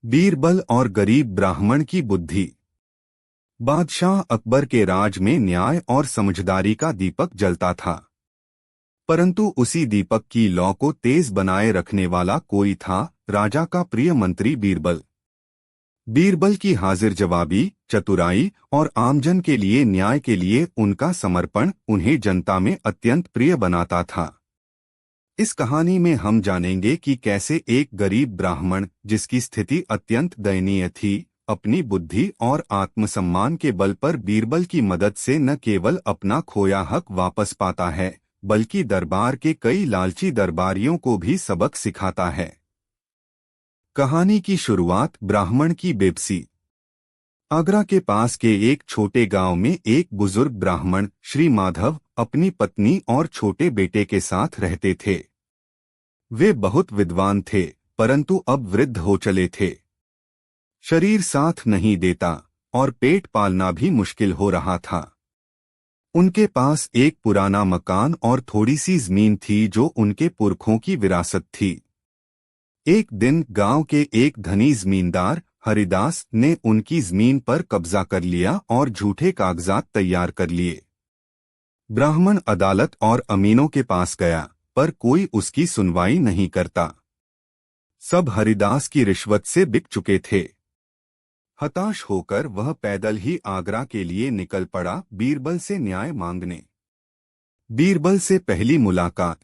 बीरबल और गरीब ब्राह्मण की बुद्धि। बादशाह अकबर के राज में न्याय और समझदारी का दीपक जलता था, परंतु उसी दीपक की लौ को तेज बनाए रखने वाला कोई था, राजा का प्रिय मंत्री बीरबल। बीरबल की हाजिर जवाबी, चतुराई और आमजन के लिए न्याय के लिए उनका समर्पण उन्हें जनता में अत्यंत प्रिय बनाता था। इस कहानी में हम जानेंगे कि कैसे एक गरीब ब्राह्मण, जिसकी स्थिति अत्यंत दयनीय थी, अपनी बुद्धि और आत्मसम्मान के बल पर बीरबल की मदद से न केवल अपना खोया हक वापस पाता है, बल्कि दरबार के कई लालची दरबारियों को भी सबक सिखाता है। कहानी की शुरुआत ब्राह्मण की बेबसी। आगरा के पास के एक छोटे गांव में एक बुजुर्ग ब्राह्मण श्री माधव अपनी पत्नी और छोटे बेटे के साथ रहते थे। वे बहुत विद्वान थे, परंतु अब वृद्ध हो चले थे। शरीर साथ नहीं देता और पेट पालना भी मुश्किल हो रहा था। उनके पास एक पुराना मकान और थोड़ी सी जमीन थी जो उनके पुरखों की विरासत थी। एक दिन गांव के एक धनी जमींदार हरिदास ने उनकी जमीन पर कब्जा कर लिया और झूठे कागजात तैयार कर लिए। ब्राह्मण अदालत और अमीनों के पास गया, पर कोई उसकी सुनवाई नहीं करता। सब हरिदास की रिश्वत से बिक चुके थे। हताश होकर वह पैदल ही आगरा के लिए निकल पड़ा, बीरबल से न्याय मांगने। बीरबल से पहली मुलाकात।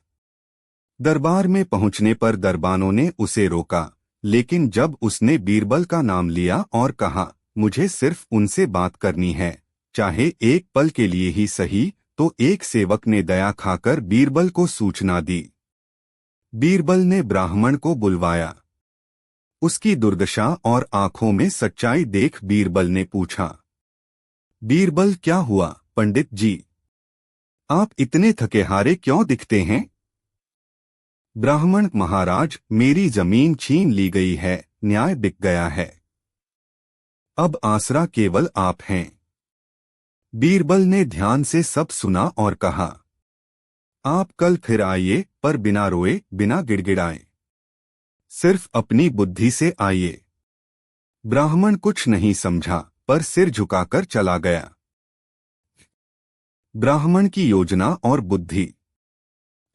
दरबार में पहुंचने पर दरबानों ने उसे रोका, लेकिन जब उसने बीरबल का नाम लिया और कहा, मुझे सिर्फ उनसे बात करनी है, चाहे एक पल के लिए ही सही, तो एक सेवक ने दया खाकर बीरबल को सूचना दी। बीरबल ने ब्राह्मण को बुलवाया। उसकी दुर्दशा और आंखों में सच्चाई देख बीरबल ने पूछा, बीरबल क्या हुआ पंडित जी? आप इतने थके हारे क्यों दिखते हैं? ब्राह्मण, महाराज, मेरी जमीन छीन ली गई है, न्याय बिक गया है। अब आसरा केवल आप हैं। बीरबल ने ध्यान से सब सुना और कहा, आप कल फिर आइए, पर बिना रोए, बिना गिड़गिड़ाए। सिर्फ अपनी बुद्धि से आइए। ब्राह्मण कुछ नहीं समझा, पर सिर झुकाकर चला गया। ब्राह्मण की योजना और बुद्धि।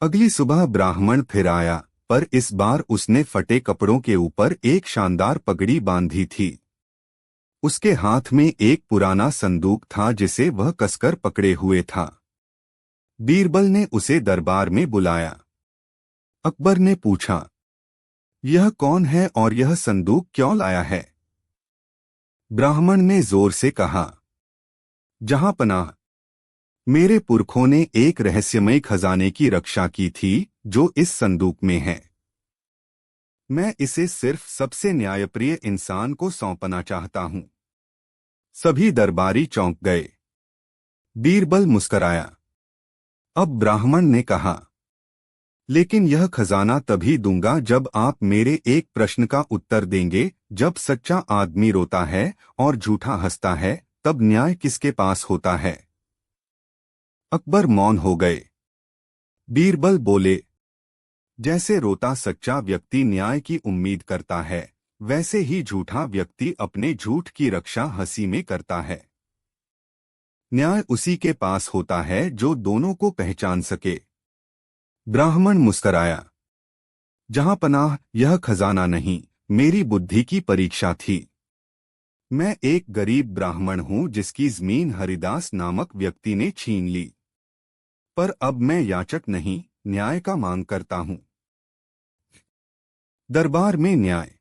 अगली सुबह ब्राह्मण फिर आया, पर इस बार उसने फटे कपड़ों के ऊपर एक शानदार पगड़ी बांधी थी। उसके हाथ में एक पुराना संदूक था जिसे वह कसकर पकड़े हुए था। बीरबल ने उसे दरबार में बुलाया। अकबर ने पूछा, यह कौन है और यह संदूक क्यों लाया है? ब्राह्मण ने जोर से कहा, जहांपनाह, मेरे पुरखों ने एक रहस्यमय खजाने की रक्षा की थी जो इस संदूक में है। मैं इसे सिर्फ सबसे न्यायप्रिय इंसान को सौंपना चाहता हूं। सभी दरबारी चौंक गए। बीरबल मुस्कराया। अब ब्राह्मण ने कहा, लेकिन यह खजाना तभी दूंगा जब आप मेरे एक प्रश्न का उत्तर देंगे। जब सच्चा आदमी रोता है और झूठा हंसता है, तब न्याय किसके पास होता है? अकबर मौन हो गए। बीरबल बोले, जैसे रोता सच्चा व्यक्ति न्याय की उम्मीद करता है, वैसे ही झूठा व्यक्ति अपने झूठ की रक्षा हंसी में करता है। न्याय उसी के पास होता है जो दोनों को पहचान सके। ब्राह्मण मुस्कराया। जहांपनाह, यह खजाना नहीं, मेरी बुद्धि की परीक्षा थी। मैं एक गरीब ब्राह्मण हूं जिसकी जमीन हरिदास नामक व्यक्ति ने छीन ली। पर अब मैं याचक नहीं, न्याय का मांग करता हूं। दरबार में न्याय।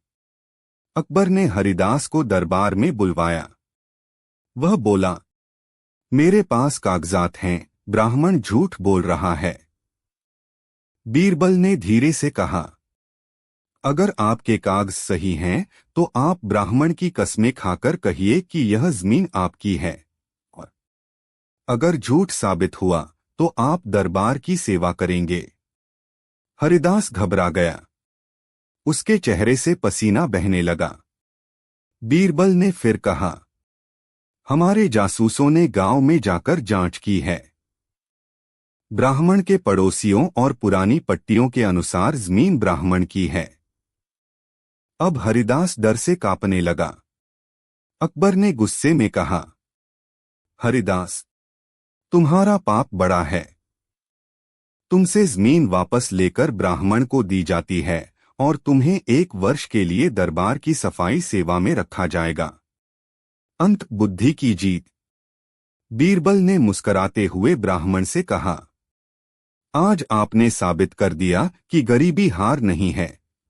अकबर ने हरिदास को दरबार में बुलवाया। वह बोला, मेरे पास कागजात हैं, ब्राह्मण झूठ बोल रहा है। बीरबल ने धीरे से कहा, अगर आपके कागज सही हैं, तो आप ब्राह्मण की कस्में खाकर कहिए कि यह जमीन आपकी है, और अगर झूठ साबित हुआ तो आप दरबार की सेवा करेंगे। हरिदास घबरा गया। उसके चेहरे से पसीना बहने लगा। बीरबल ने फिर कहा, हमारे जासूसों ने गांव में जाकर जांच की है। ब्राह्मण के पड़ोसियों और पुरानी पट्टियों के अनुसार जमीन ब्राह्मण की है। अब हरिदास डर से कांपने लगा। अकबर ने गुस्से में कहा, हरिदास, तुम्हारा पाप बड़ा है। तुमसे जमीन वापस लेकर ब्राह्मण को दी जाती है और तुम्हें 1 वर्ष के लिए दरबार की सफाई सेवा में रखा जाएगा। अंत बुद्धि की जीत। बीरबल ने मुस्कराते हुए ब्राह्मण से कहा, आज आपने साबित कर दिया कि गरीबी हार नहीं है,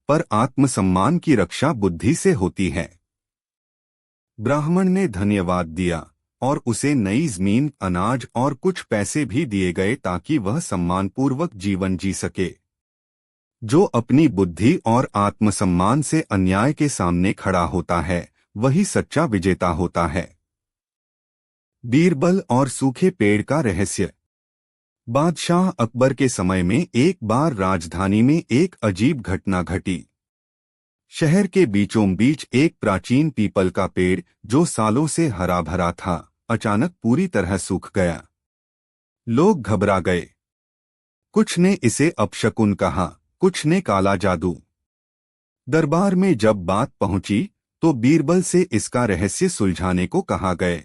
पर आत्मसम्मान की रक्षा बुद्धि से होती है। ब्राह्मण ने धन्यवाद दिया और उसे नई जमीन, अनाज और कुछ पैसे भी दिए गए ताकि वह सम्मानपूर्वक जीवन जी सके। जो अपनी बुद्धि और आत्मसम्मान से अन्याय के सामने खड़ा होता है, वही सच्चा विजेता होता है। बीरबल और सूखे पेड़ का रहस्य। बादशाह अकबर के समय में एक बार राजधानी में एक अजीब घटना घटी। शहर के बीचों बीच एक प्राचीन पीपल का पेड़, जो सालों से हरा भरा था, अचानक पूरी तरह सूख गया। लोग घबरा गए। कुछ ने इसे अपशकुन कहा, कुछ ने काला जादू। दरबार में जब बात पहुंची तो बीरबल से इसका रहस्य सुलझाने को कहा गए।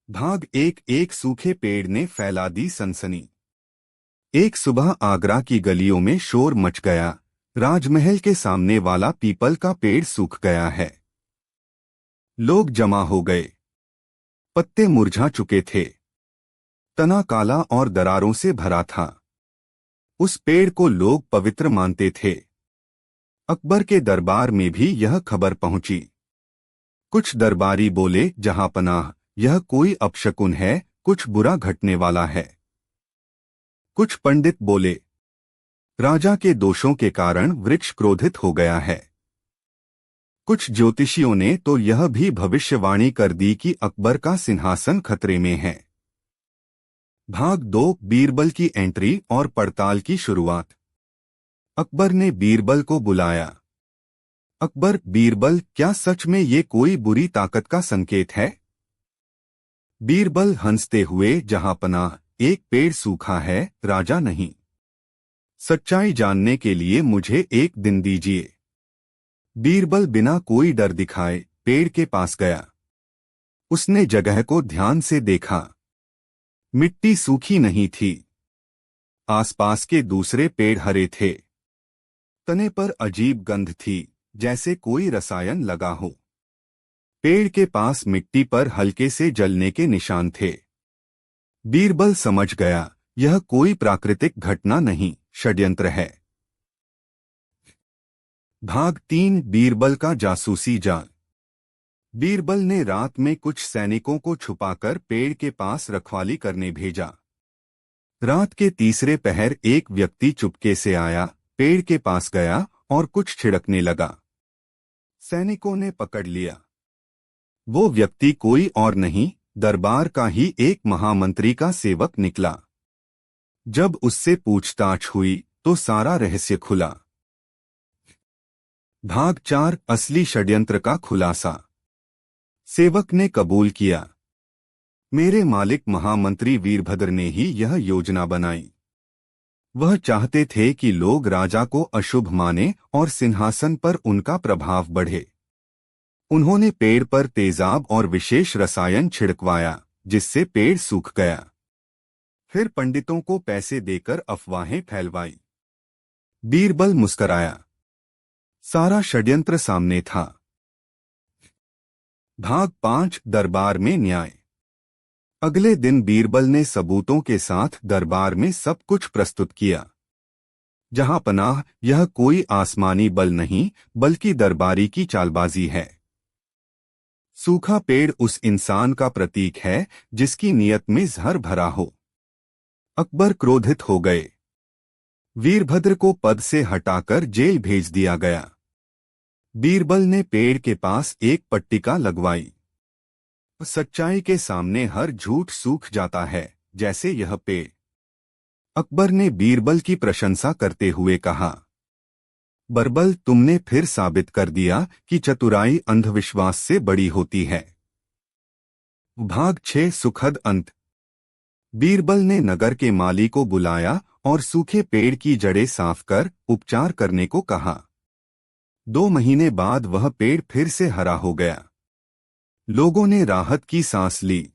भाग एक सूखे पेड़ ने फैला दी सनसनी। एक सुबह आगरा की गलियों में शोर मच गया। राजमहल के सामने वाला पीपल का पेड़ सूख गया है। लोग जमा हो गए। पत्ते मुरझा चुके थे। तना काला और दरारों से भरा था। उस पेड़ को लोग पवित्र मानते थे। अकबर के दरबार में भी यह खबर पहुंची। कुछ दरबारी बोले, जहांपनाह, यह कोई अपशकुन है, कुछ बुरा घटने वाला है। कुछ पंडित बोले, राजा के दोषों के कारण वृक्ष क्रोधित हो गया है। कुछ ज्योतिषियों ने तो यह भी भविष्यवाणी कर दी कि अकबर का सिंहासन खतरे में है। भाग 2 बीरबल की एंट्री और पड़ताल की शुरुआत। अकबर ने बीरबल को बुलाया। अकबर, बीरबल, क्या सच में ये कोई बुरी ताकत का संकेत है? बीरबल हंसते हुए, जहांपनाह, एक पेड़ सूखा है, राजा नहीं। सच्चाई जानने के लिए मुझे 1 दिन दीजिए। बीरबल बिना कोई डर दिखाए पेड़ के पास गया। उसने जगह को ध्यान से देखा। मिट्टी सूखी नहीं थी। आसपास के दूसरे पेड़ हरे थे। तने पर अजीब गंध थी, जैसे कोई रसायन लगा हो। पेड़ के पास मिट्टी पर हल्के से जलने के निशान थे। बीरबल समझ गया, यह कोई प्राकृतिक घटना नहीं, षड्यंत्र है। भाग 3 बीरबल का जासूसी जाल। बीरबल ने रात में कुछ सैनिकों को छुपाकर पेड़ के पास रखवाली करने भेजा। रात के तीसरे पहर एक व्यक्ति चुपके से आया, पेड़ के पास गया और कुछ छिड़कने लगा। सैनिकों ने पकड़ लिया। वो व्यक्ति कोई और नहीं, दरबार का ही एक महामंत्री का सेवक निकला। जब उससे पूछताछ हुई तो सारा रहस्य खुला। भाग 4 असली षड्यंत्र का खुलासा। सेवक ने कबूल किया, मेरे मालिक महामंत्री वीरभद्र ने ही यह योजना बनाई। वह चाहते थे कि लोग राजा को अशुभ माने और सिंहासन पर उनका प्रभाव बढ़े। उन्होंने पेड़ पर तेजाब और विशेष रसायन छिड़कवाया, जिससे पेड़ सूख गया। फिर पंडितों को पैसे देकर अफवाहें फैलवाई। बीरबल मुस्कराया। सारा षड्यंत्र सामने था। भाग 5 दरबार में न्याय। अगले दिन बीरबल ने सबूतों के साथ दरबार में सब कुछ प्रस्तुत किया। जहांपनाह, यह कोई आसमानी बल नहीं, बल्कि दरबारी की चालबाजी है। सूखा पेड़ उस इंसान का प्रतीक है जिसकी नीयत में जहर भरा हो। अकबर क्रोधित हो गए। वीरभद्र को पद से हटाकर जेल भेज दिया गया। बीरबल ने पेड़ के पास एक पट्टिका लगवाई। सच्चाई के सामने हर झूठ सूख जाता है, जैसे यह पेड़। अकबर ने बीरबल की प्रशंसा करते हुए कहा, बरबल, तुमने फिर साबित कर दिया कि चतुराई अंधविश्वास से बड़ी होती है। भाग 6 सुखद अंत। बीरबल ने नगर के माली को बुलाया और सूखे पेड़ की जड़ें साफ कर उपचार करने को कहा। 2 महीने बाद वह पेड़ फिर से हरा हो गया। लोगों ने राहत की सांस ली।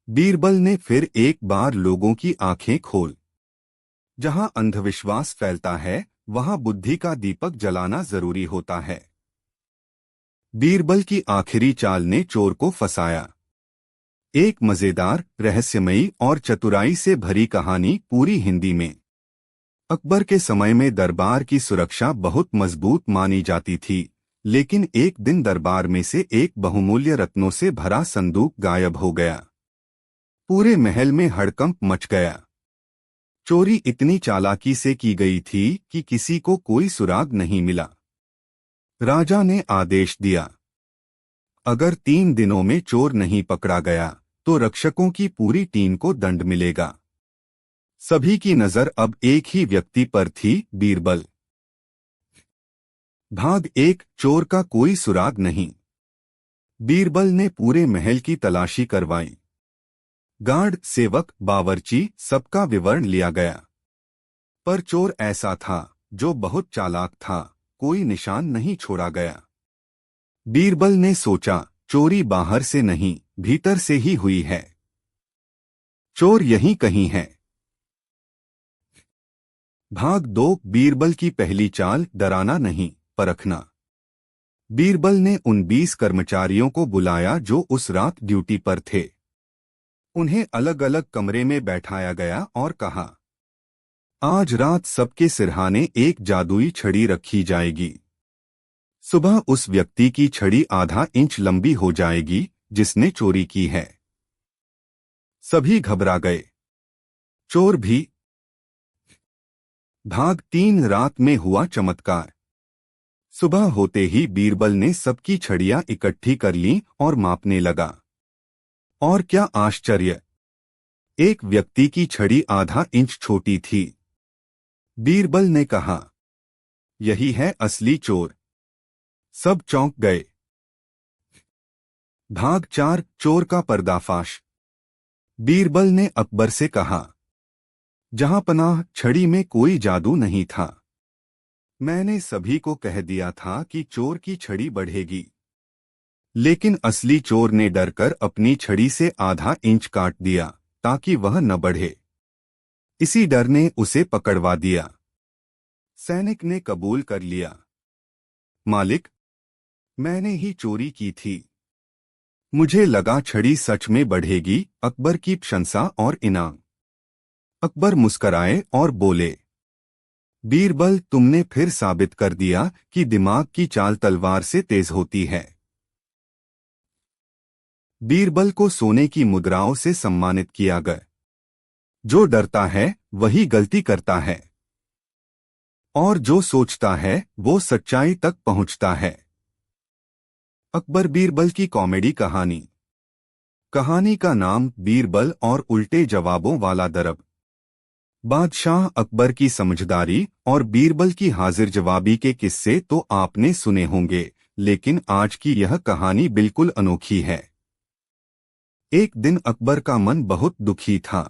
बीरबल ने फिर एक बार लोगों की आंखें खोल। जहां अंधविश्वास फैलता है वहां बुद्धि का दीपक जलाना जरूरी होता है। बीरबल की आखिरी चाल ने चोर को फंसाया। एक मजेदार, रहस्यमयी और चतुराई से भरी कहानी पूरी हिंदी में। अकबर के समय में दरबार की सुरक्षा बहुत मजबूत मानी जाती थी, लेकिन एक दिन दरबार में से एक बहुमूल्य रत्नों से भरा संदूक गायब हो गया। पूरे महल में हड़कंप मच गया। चोरी इतनी चालाकी से की गई थी कि किसी को कोई सुराग नहीं मिला। राजा ने आदेश दिया, अगर 3 दिनों में चोर नहीं पकड़ा गया तो रक्षकों की पूरी टीम को दंड मिलेगा। सभी की नजर अब एक ही व्यक्ति पर थी, बीरबल। भाग 1, चोर का कोई सुराग नहीं। बीरबल ने पूरे महल की तलाशी करवाई। गार्ड, सेवक, बावर्ची, सबका विवरण लिया गया। पर चोर ऐसा था जो बहुत चालाक था, कोई निशान नहीं छोड़ा गया। बीरबल ने सोचा, चोरी बाहर से नहीं, भीतर से ही हुई है। चोर यहीं कहीं है। भाग 2, बीरबल की पहली चाल, डराना नहीं, परखना। बीरबल ने उन 20 कर्मचारियों को बुलाया जो उस रात ड्यूटी पर थे। उन्हें अलग अलग कमरे में बैठाया गया और कहा, आज रात सबके सिरहाने एक जादुई छड़ी रखी जाएगी। सुबह उस व्यक्ति की छड़ी आधा इंच लंबी हो जाएगी जिसने चोरी की है। सभी घबरा गए, चोर भी। भाग 3, रात में हुआ चमत्कार। सुबह होते ही बीरबल ने सबकी छड़ियां इकट्ठी कर लीं और मापने लगा। और क्या आश्चर्य! एक व्यक्ति की छड़ी आधा इंच छोटी थी। बीरबल ने कहा, यही है असली चोर। सब चौंक गए। भाग 4, चोर का पर्दाफाश। बीरबल ने अकबर से कहा, जहां पनाह, छड़ी में कोई जादू नहीं था। मैंने सभी को कह दिया था कि चोर की छड़ी बढ़ेगी, लेकिन असली चोर ने डरकर अपनी छड़ी से आधा इंच काट दिया ताकि वह न बढ़े। इसी डर ने उसे पकड़वा दिया। सैनिक ने कबूल कर लिया, मालिक, मैंने ही चोरी की थी। मुझे लगा छड़ी सच में बढ़ेगी। अकबर की प्रशंसा और इनाम। अकबर मुस्कराए और बोले, बीरबल, तुमने फिर साबित कर दिया कि दिमाग की चाल तलवार से तेज होती है। बीरबल को सोने की मुद्राओं से सम्मानित किया गया। जो डरता है वही गलती करता है, और जो सोचता है वो सच्चाई तक पहुंचता है। अकबर बीरबल की कॉमेडी कहानी। कहानी का नाम, बीरबल और उल्टे जवाबों वाला दरब। बादशाह अकबर की समझदारी और बीरबल की हाजिर जवाबी के किस्से तो आपने सुने होंगे, लेकिन आज की यह कहानी बिल्कुल अनोखी है। एक दिन अकबर का मन बहुत दुखी था।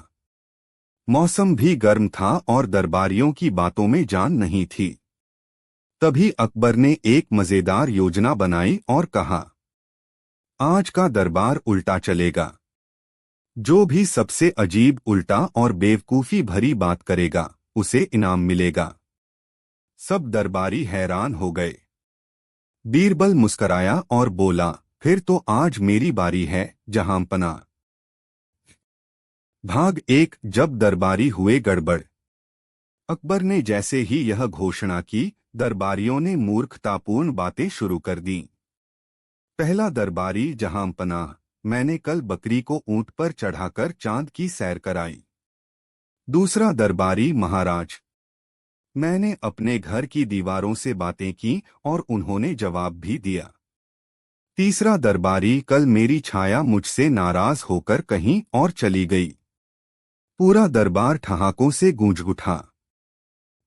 मौसम भी गर्म था और दरबारियों की बातों में जान नहीं थी। तभी अकबर ने एक मजेदार योजना बनाई और कहा, आज का दरबार उल्टा चलेगा। जो भी सबसे अजीब, उल्टा और बेवकूफ़ी भरी बात करेगा उसे इनाम मिलेगा। सब दरबारी हैरान हो गए। बीरबल मुस्कराया और बोला, फिर तो आज मेरी बारी है, जहांपना। भाग 1, जब दरबारी हुए गड़बड़। अकबर ने जैसे ही यह घोषणा की, दरबारियों ने मूर्खतापूर्ण बातें शुरू कर दी। पहला दरबारी, जहांपनाह, मैंने कल बकरी को ऊंट पर चढ़ाकर चांद की सैर कराई। दूसरा दरबारी, महाराज, मैंने अपने घर की दीवारों से बातें की और उन्होंने जवाब भी दिया। तीसरा दरबारी, कल मेरी छाया मुझसे नाराज होकर कहीं और चली गई। पूरा दरबार ठहाकों से गूंज उठा।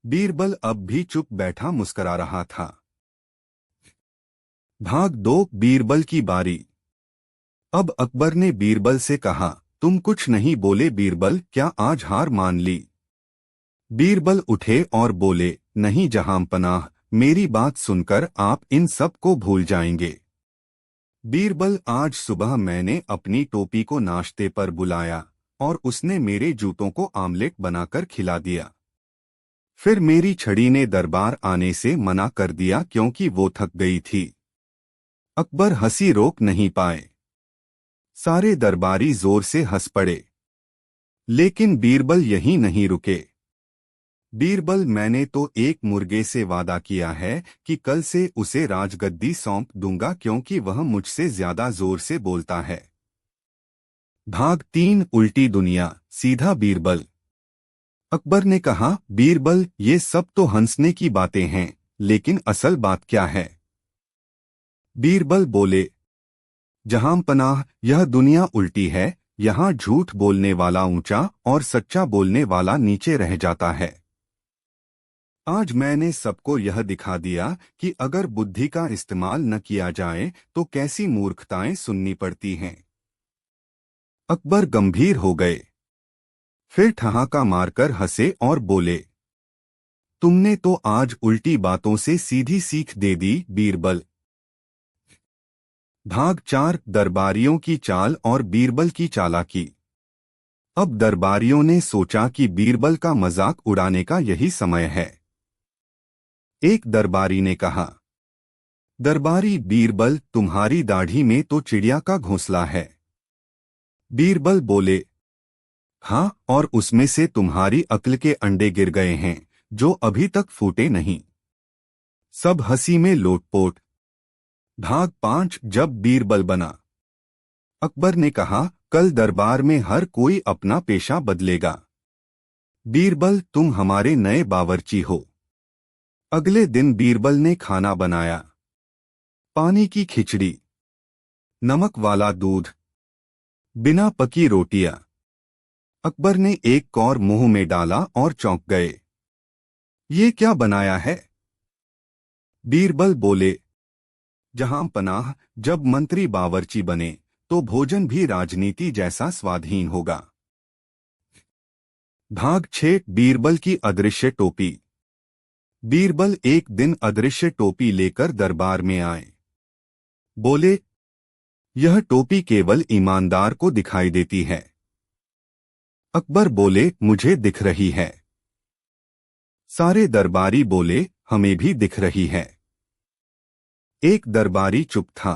बीरबल अब भी चुप बैठा मुस्करा रहा था। भाग 2, बीरबल की बारी। अब अकबर ने बीरबल से कहा, तुम कुछ नहीं बोले बीरबल, क्या आज हार मान ली? बीरबल उठे और बोले, नहीं जहांपनाह, मेरी बात सुनकर आप इन सब को भूल जाएंगे। बीरबल, आज सुबह मैंने अपनी टोपी को नाश्ते पर बुलाया और उसने मेरे जूतों को आमलेट बनाकर खिला दिया। फिर मेरी छड़ी ने दरबार आने से मना कर दिया क्योंकि वो थक गई थी। अकबर हंसी रोक नहीं पाए। सारे दरबारी जोर से हंस पड़े। लेकिन बीरबल यहीं नहीं रुके। बीरबल, मैंने तो एक मुर्गे से वादा किया है कि कल से उसे राजगद्दी सौंप दूंगा क्योंकि वह मुझसे ज्यादा जोर से बोलता है। भाग 3 उल्टी दुनिया सीधा बीरबल। अकबर ने कहा, बीरबल, ये सब तो हंसने की बातें हैं, लेकिन असल बात क्या है? बीरबल बोले, जहां पनाह, यह दुनिया उल्टी है। यहाँ झूठ बोलने वाला ऊंचा और सच्चा बोलने वाला नीचे रह जाता है। आज मैंने सबको यह दिखा दिया कि अगर बुद्धि का इस्तेमाल न किया जाए तो कैसी मूर्खताएं सुननी पड़ती हैं। अकबर गंभीर हो गए। फिर ठहाका मारकर हंसे और बोले, तुमने तो आज उल्टी बातों से सीधी सीख दे दी बीरबल। भाग 4 दरबारियों की चाल और बीरबल की चालाकी। अब दरबारियों ने सोचा कि बीरबल का मजाक उड़ाने का यही समय है। एक दरबारी ने कहा, दरबारी बीरबल, तुम्हारी दाढ़ी में तो चिड़िया का घोंसला है। बीरबल बोले, हाँ, और उसमें से तुम्हारी अक्ल के अंडे गिर गए हैं जो अभी तक फूटे नहीं। सब हंसी में लोटपोट। भाग 5 जब बीरबल बना। अकबर ने कहा, कल दरबार में हर कोई अपना पेशा बदलेगा। बीरबल, तुम हमारे नए बावर्ची हो। अगले दिन बीरबल ने खाना बनाया। पानी की खिचड़ी, नमक वाला दूध, बिना पकी रोटियां। अकबर ने एक कौर मुंह में डाला और चौंक गए। ये क्या बनाया है? बीरबल बोले, जहां पनाह, जब मंत्री बावर्ची बने तो भोजन भी राजनीति जैसा स्वाधीन होगा। भाग 6 बीरबल की अदृश्य टोपी। बीरबल एक दिन अदृश्य टोपी लेकर दरबार में आए। बोले, यह टोपी केवल ईमानदार को दिखाई देती है। अकबर बोले, मुझे दिख रही है। सारे दरबारी बोले, हमें भी दिख रही है। एक दरबारी चुप था।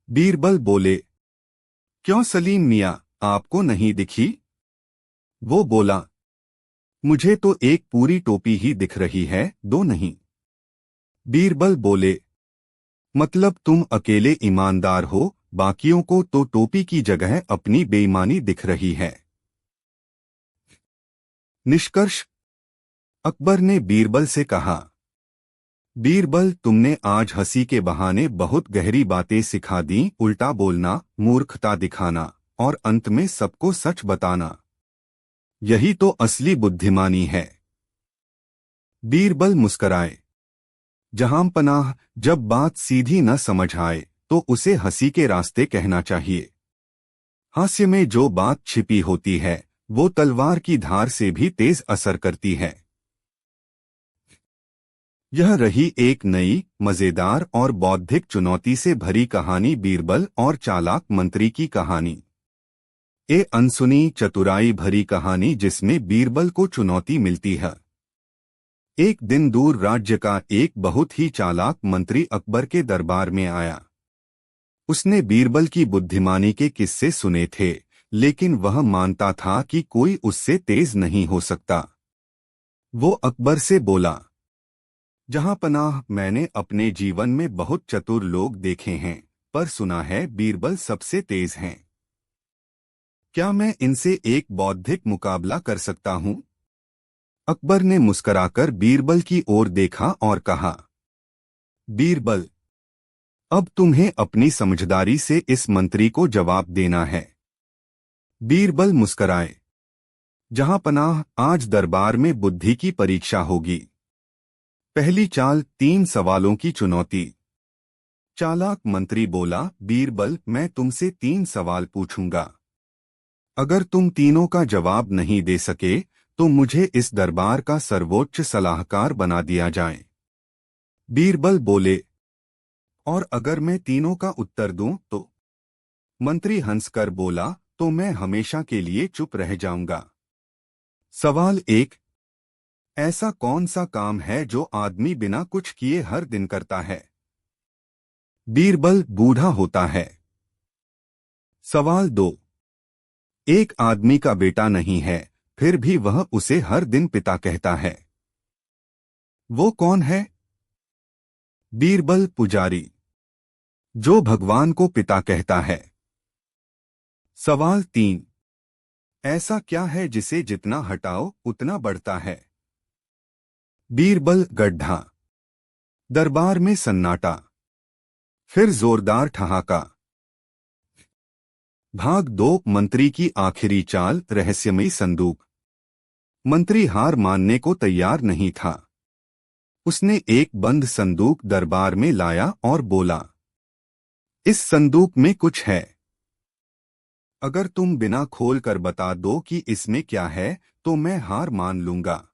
बीरबल बोले, क्यों सलीम मियां, आपको नहीं दिखी? वो बोला, मुझे तो एक पूरी टोपी ही दिख रही है, दो नहीं। बीरबल बोले, मतलब तुम अकेले ईमानदार हो, बाकियों को तो टोपी की जगह अपनी बेईमानी दिख रही है। निष्कर्ष। अकबर ने बीरबल से कहा, बीरबल, तुमने आज हंसी के बहाने बहुत गहरी बातें सिखा दी। उल्टा बोलना, मूर्खता दिखाना और अंत में सबको सच बताना, यही तो असली बुद्धिमानी है। बीरबल मुस्कराए। जहां पनाह, जब बात सीधी न समझ आए तो उसे हंसी के रास्ते कहना चाहिए। हास्य में जो बात छिपी होती है वो तलवार की धार से भी तेज असर करती है। यह रही एक नई, मजेदार और बौद्धिक चुनौती से भरी कहानी, बीरबल और चालाक मंत्री की कहानी। ये अनसुनी, चतुराई भरी कहानी जिसमें बीरबल को चुनौती मिलती है। एक दिन दूर राज्य का एक बहुत ही चालाक मंत्री अकबर के दरबार में आया। उसने बीरबल की बुद्धिमानी के किस्से सुने थे, लेकिन वह मानता था कि कोई उससे तेज नहीं हो सकता। वो अकबर से बोला, जहां पनाह, मैंने अपने जीवन में बहुत चतुर लोग देखे हैं, पर सुना है बीरबल सबसे तेज हैं। क्या मैं इनसे एक बौद्धिक मुकाबला कर सकता हूं? अकबर ने मुस्कराकर बीरबल की ओर देखा और कहा, बीरबल, अब तुम्हें अपनी समझदारी से इस मंत्री को जवाब देना है। बीरबल मुस्कराए। जहां पनाह, आज दरबार में बुद्धि की परीक्षा होगी। पहली चाल, 3 सवालों की चुनौती। चालाक मंत्री बोला, बीरबल, मैं तुमसे 3 सवाल पूछूंगा। अगर तुम तीनों का जवाब नहीं दे सके तो मुझे इस दरबार का सर्वोच्च सलाहकार बना दिया जाए। बीरबल बोले, और अगर मैं तीनों का उत्तर दूं तो? मंत्री हंसकर बोला, तो मैं हमेशा के लिए चुप रह जाऊंगा। सवाल एक, ऐसा कौन सा काम है जो आदमी बिना कुछ किए हर दिन करता है? बीरबल बूढ़ा होता है। सवाल दो, एक आदमी का बेटा नहीं है, फिर भी वह उसे हर दिन पिता कहता है। वो कौन है? बीरबल पुजारी, जो भगवान को पिता कहता है। सवाल तीन, ऐसा क्या है जिसे जितना हटाओ उतना बढ़ता है? बीरबल गड्ढा। दरबार में सन्नाटा। फिर जोरदार ठहाका। भाग दो, मंत्री की आखिरी चाल, रहस्यमयी संदूक। मंत्री हार मानने को तैयार नहीं था। उसने एक बंद संदूक दरबार में लाया और बोला, इस संदूक में कुछ है। अगर तुम बिना खोल कर बता दो कि इसमें क्या है तो मैं हार मान लूंगा।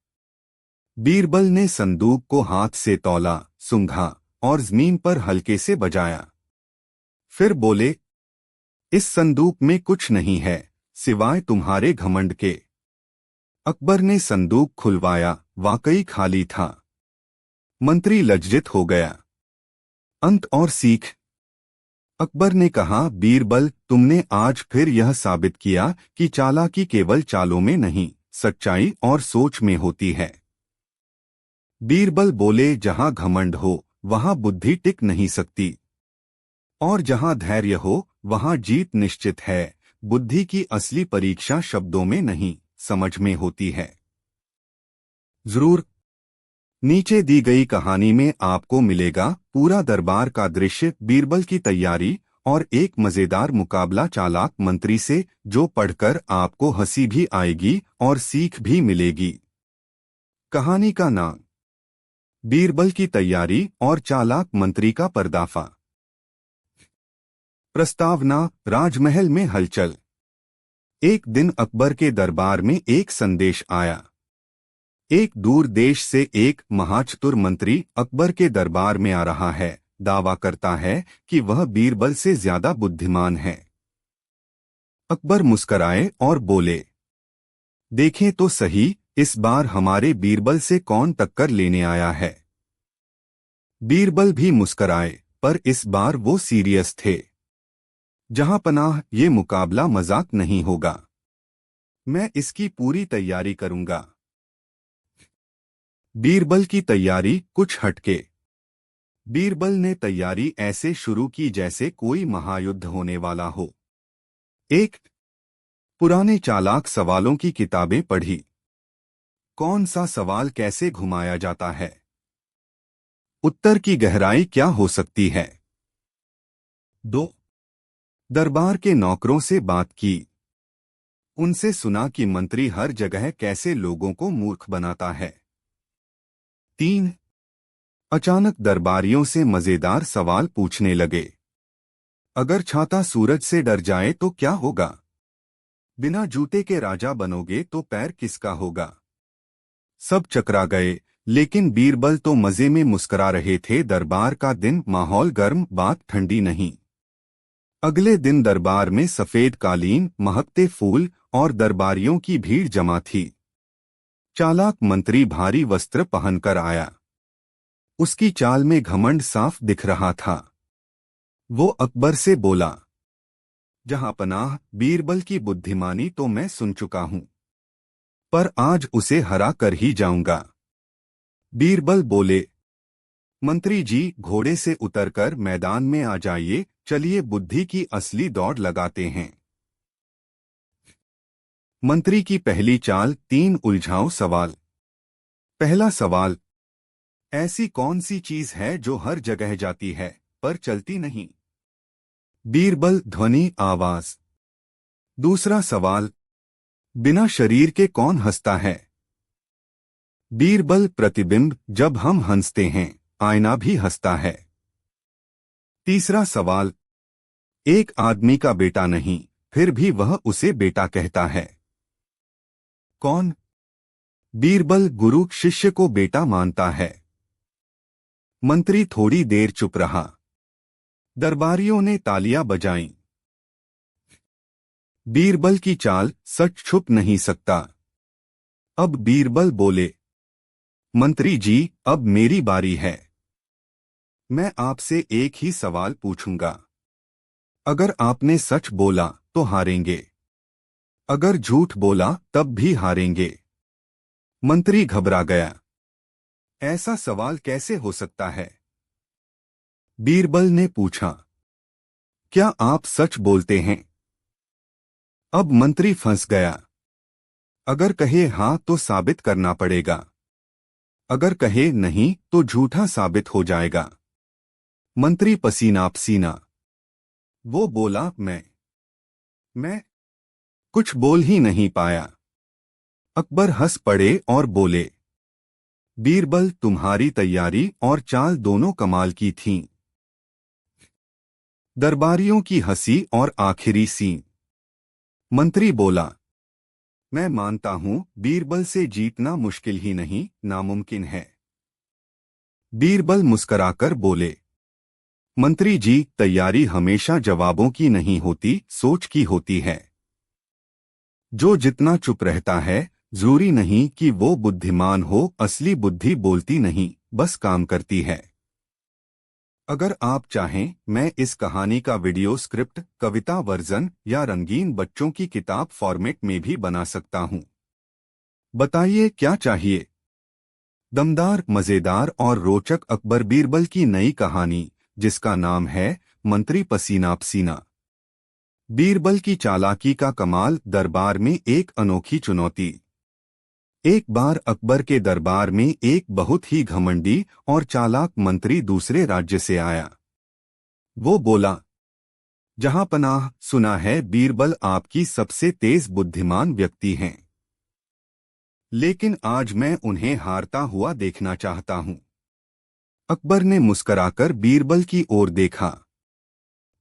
बीरबल ने संदूक को हाथ से तौला, सूंघा और जमीन पर हल्के से बजाया। फिर बोले, इस संदूक में कुछ नहीं है सिवाय तुम्हारे घमंड के। अकबर ने संदूक खुलवाया, वाकई खाली था। मंत्री लज्जित हो गया। अंत और सीख। अकबर ने कहा, बीरबल, तुमने आज फिर यह साबित किया कि चालाकी केवल चालों में नहीं, सच्चाई और सोच में होती है। बीरबल बोले, जहां घमंड हो वहां बुद्धि टिक नहीं सकती, और जहां धैर्य हो वहां जीत निश्चित है। बुद्धि की असली परीक्षा शब्दों में नहीं, समझ में होती है। जरूर। नीचे दी गई कहानी में आपको मिलेगा पूरा दरबार का दृश्य, बीरबल की तैयारी और एक मजेदार मुकाबला चालाक मंत्री से, जो पढ़कर आपको हंसी भी आएगी और सीख भी मिलेगी। कहानी का नाम, बीरबल की तैयारी और चालाक मंत्री का पर्दाफा। प्रस्तावना, राजमहल में हलचल। एक दिन अकबर के दरबार में एक संदेश आया। एक दूर देश से एक महाचतुर मंत्री अकबर के दरबार में आ रहा है। दावा करता है कि वह बीरबल से ज्यादा बुद्धिमान है। अकबर मुस्कराए और बोले, देखें तो सही, इस बार हमारे बीरबल से कौन टक्कर लेने आया है। बीरबल भी मुस्कराए, पर इस बार वो सीरियस थे। जहां पनाह, ये मुकाबला मजाक नहीं होगा। मैं इसकी पूरी तैयारी करूंगा। बीरबल की तैयारी कुछ हटके। बीरबल ने तैयारी ऐसे शुरू की जैसे कोई महायुद्ध होने वाला हो। एक, पुराने चालाक सवालों की किताबें पढ़ी। कौन सा सवाल कैसे घुमाया जाता है, उत्तर की गहराई क्या हो सकती है। दो, दरबार के नौकरों से बात की। उनसे सुना कि मंत्री हर जगह कैसे लोगों को मूर्ख बनाता है। तीन, अचानक दरबारियों से मजेदार सवाल पूछने लगे। अगर छाता सूरज से डर जाए तो क्या होगा? बिना जूते के राजा बनोगे तो पैर किसका होगा? सब चकरा गए, लेकिन बीरबल तो मजे में मुस्कुरा रहे थे। दरबार का दिन, माहौल गर्म, बात ठंडी नहीं। अगले दिन दरबार में सफेद कालीन, महकते फूल और दरबारियों की भीड़ जमा थी। चालाक मंत्री भारी वस्त्र पहनकर आया। उसकी चाल में घमंड साफ दिख रहा था। वो अकबर से बोला, जहां पनाह, बीरबल की बुद्धिमानी तो मैं सुन चुका हूं, पर आज उसे हरा कर ही जाऊंगा। बीरबल बोले, मंत्री जी, घोड़े से उतरकर मैदान में आ जाइए। चलिए बुद्धि की असली दौड़ लगाते हैं। मंत्री की पहली चाल, 3 उलझाऊ सवाल। पहला सवाल, ऐसी कौन सी चीज है जो हर जगह जाती है पर चलती नहीं? बीरबल ध्वनि आवाज। दूसरा सवाल, बिना शरीर के कौन हंसता है? बीरबल प्रतिबिंब, जब हम हंसते हैं आईना भी हंसता है। तीसरा सवाल, एक आदमी का बेटा नहीं, फिर भी वह उसे बेटा कहता है। कौन? बीरबल गुरु शिष्य को बेटा मानता है। मंत्री थोड़ी देर चुप रहा। दरबारियों ने तालियां बजाईं। बीरबल की चाल सच छुप नहीं सकता। अब बीरबल बोले, मंत्री जी, अब मेरी बारी है। मैं आपसे एक ही सवाल पूछूंगा। अगर आपने सच बोला तो हारेंगे, अगर झूठ बोला तब भी हारेंगे। मंत्री घबरा गया। ऐसा सवाल कैसे हो सकता है? बीरबल ने पूछा, क्या आप सच बोलते हैं? अब मंत्री फंस गया। अगर कहे हां तो साबित करना पड़ेगा, अगर कहे नहीं तो झूठा साबित हो जाएगा। मंत्री पसीना पसीना। वो बोला, मैं कुछ बोल ही नहीं पाया। अकबर हंस पड़े और बोले, बीरबल, तुम्हारी तैयारी और चाल दोनों कमाल की थीं। दरबारियों की हंसी और आखिरी सीन। मंत्री बोला, मैं मानता हूं बीरबल से जीतना मुश्किल ही नहीं, नामुमकिन है। बीरबल मुस्कराकर बोले, मंत्री जी, तैयारी हमेशा जवाबों की नहीं होती, सोच की होती है। जो जितना चुप रहता है, जरूरी नहीं कि वो बुद्धिमान हो। असली बुद्धि बोलती नहीं, बस काम करती है। अगर आप चाहें, मैं इस कहानी का वीडियो स्क्रिप्ट, कविता वर्जन या रंगीन बच्चों की किताब फॉर्मेट में भी बना सकता हूं। बताइए क्या चाहिए? दमदार, मजेदार और रोचक अकबर बीरबल की नई कहानी, जिसका नाम है मंत्री पसीना पसीना। बीरबल की चालाकी का कमाल, दरबार में एक अनोखी चुनौती। एक बार अकबर के दरबार में एक बहुत ही घमंडी और चालाक मंत्री दूसरे राज्य से आया। वो बोला, जहां पनाह, सुना है बीरबल आपकी सबसे तेज बुद्धिमान व्यक्ति हैं, लेकिन आज मैं उन्हें हारता हुआ देखना चाहता हूं। अकबर ने मुस्कराकर बीरबल की ओर देखा।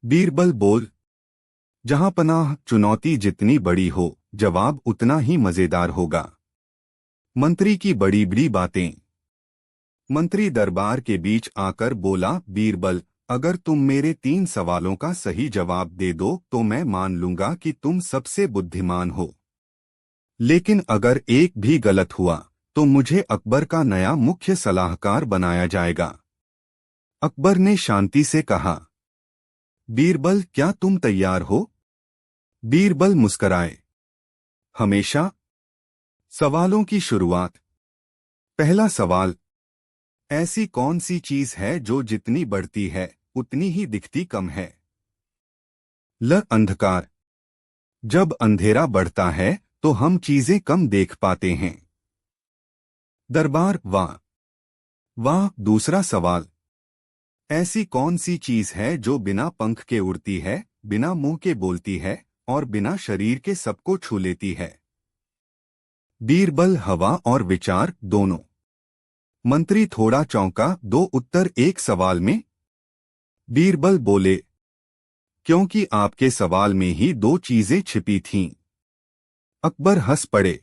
बीरबल बोल, जहां पनाह, चुनौती जितनी बड़ी हो, जवाब उतना ही मजेदार होगा। मंत्री की बड़ी बड़ी बातें। मंत्री दरबार के बीच आकर बोला, बीरबल, अगर तुम मेरे 3 सवालों का सही जवाब दे दो तो मैं मान लूंगा कि तुम सबसे बुद्धिमान हो। लेकिन अगर एक भी गलत हुआ तो मुझे अकबर का नया मुख्य सलाहकार बनाया जाएगा। अकबर ने शांति से कहा, बीरबल, क्या तुम तैयार हो? बीरबल मुस्कराए, हमेशा। सवालों की शुरुआत। पहला सवाल, ऐसी कौन सी चीज है जो जितनी बढ़ती है उतनी ही दिखती कम है? अंधकार। जब अंधेरा बढ़ता है तो हम चीजें कम देख पाते हैं। दरबार, वाह वाह। दूसरा सवाल, ऐसी कौन सी चीज है जो बिना पंख के उड़ती है, बिना मुंह के बोलती है और बिना शरीर के सबको छू लेती है? बीरबल, हवा और विचार दोनों। मंत्री थोड़ा चौंका, 2 उत्तर एक सवाल में? बीरबल बोले, क्योंकि आपके सवाल में ही 2 चीजें छिपी थीं। अकबर हंस पड़े।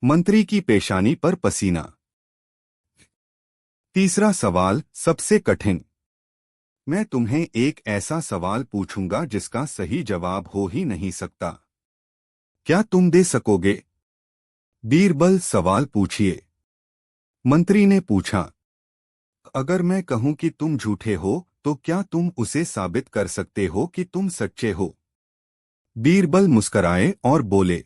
मंत्री की पेशानी पर पसीना। तीसरा सवाल, सबसे कठिन। मैं तुम्हें एक ऐसा सवाल पूछूंगा जिसका सही जवाब हो ही नहीं सकता। क्या तुम दे सकोगे? बीरबल, सवाल पूछिए। मंत्री ने पूछा, अगर मैं कहूं कि तुम झूठे हो तो क्या तुम उसे साबित कर सकते हो कि तुम सच्चे हो? बीरबल मुस्कराए और बोले,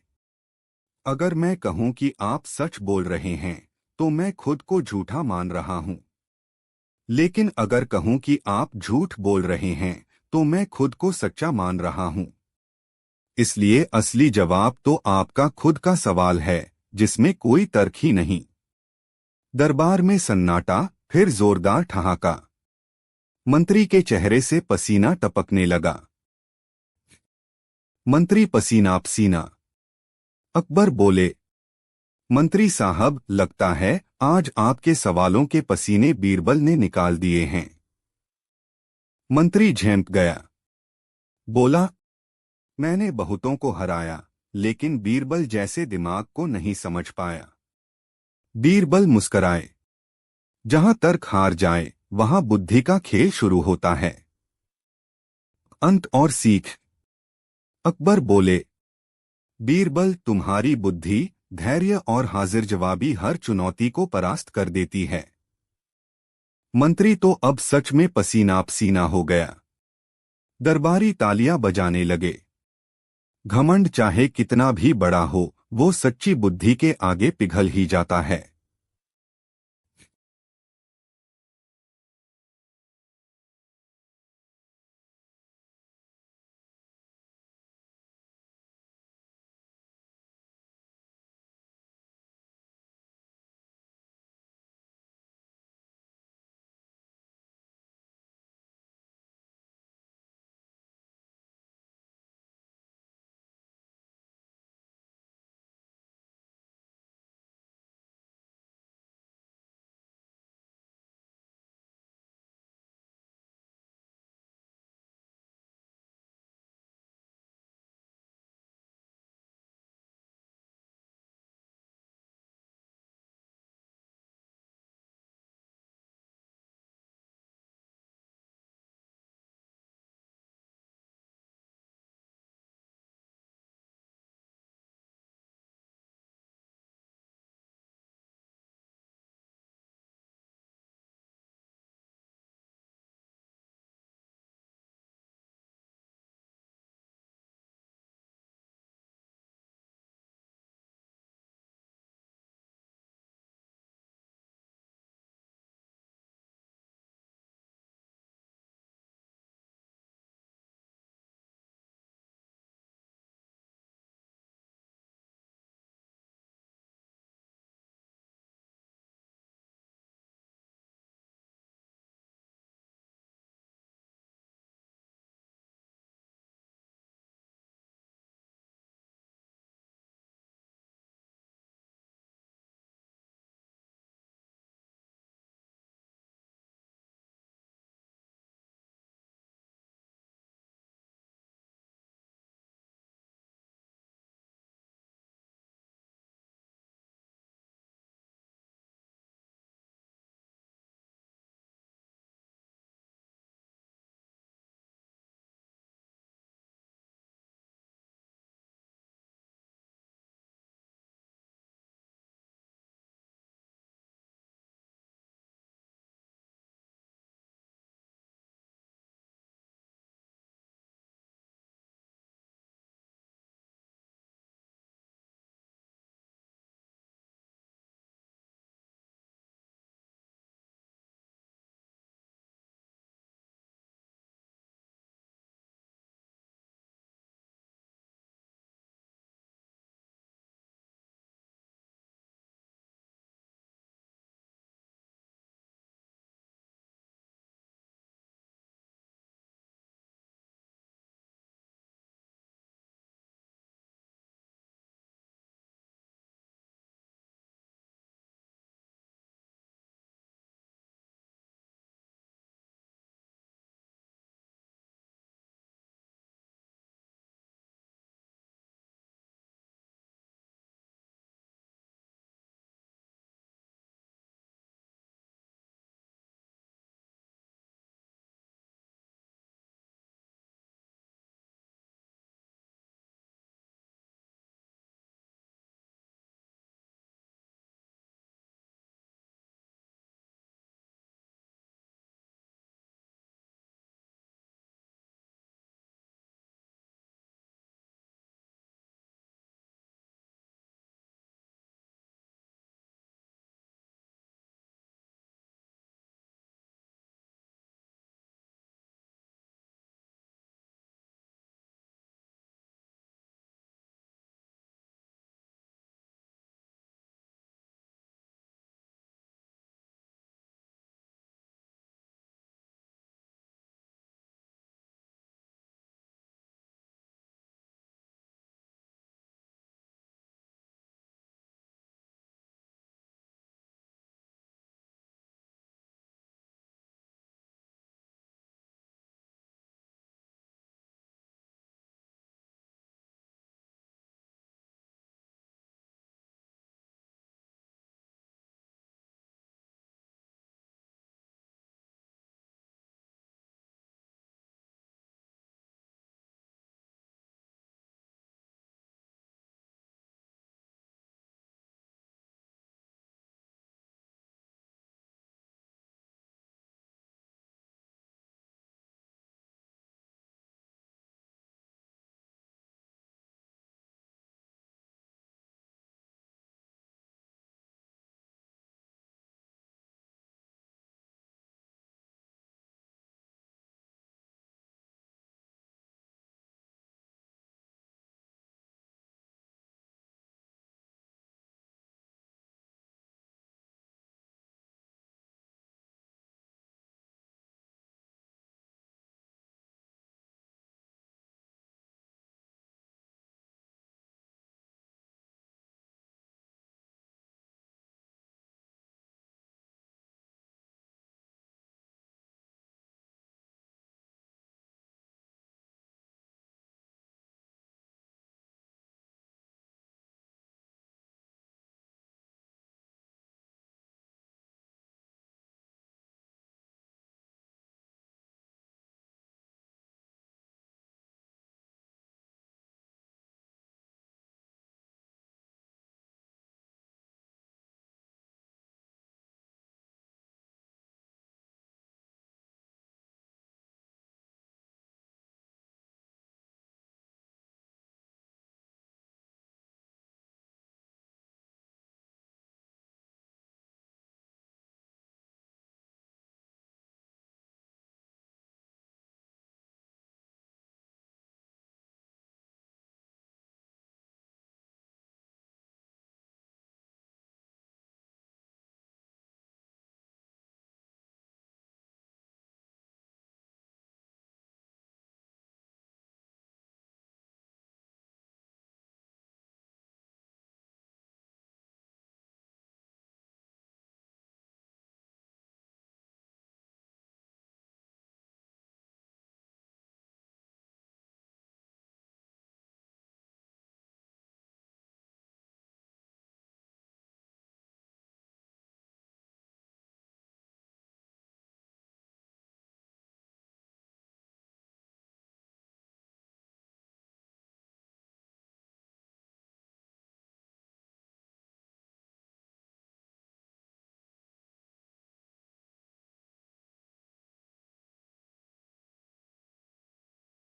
अगर मैं कहूं कि आप सच बोल रहे हैं तो मैं खुद को झूठा मान रहा हूं, लेकिन अगर कहूं कि आप झूठ बोल रहे हैं तो मैं खुद को सच्चा मान रहा हूं। इसलिए असली जवाब तो आपका खुद का सवाल है, जिसमें कोई तर्क ही नहीं। दरबार में सन्नाटा, फिर जोरदार ठहाका। मंत्री के चेहरे से पसीना टपकने लगा। मंत्री पसीना पसीना। अकबर बोले, मंत्री साहब, लगता है आज आपके सवालों के पसीने बीरबल ने निकाल दिए हैं। मंत्री झेंप गया। बोला, मैंने बहुतों को हराया, लेकिन बीरबल जैसे दिमाग को नहीं समझ पाया। बीरबल मुस्कराए, जहां तर्क हार जाए वहां बुद्धि का खेल शुरू होता है। अंत और सीख। अकबर बोले, बीरबल, तुम्हारी बुद्धि, धैर्य और हाजिर जवाबी हर चुनौती को परास्त कर देती है। मंत्री तो अब सच में पसीना पसीना हो गया। दरबारी तालियां बजाने लगे। घमंड चाहे कितना भी बड़ा हो, वो सच्ची बुद्धि के आगे पिघल ही जाता है।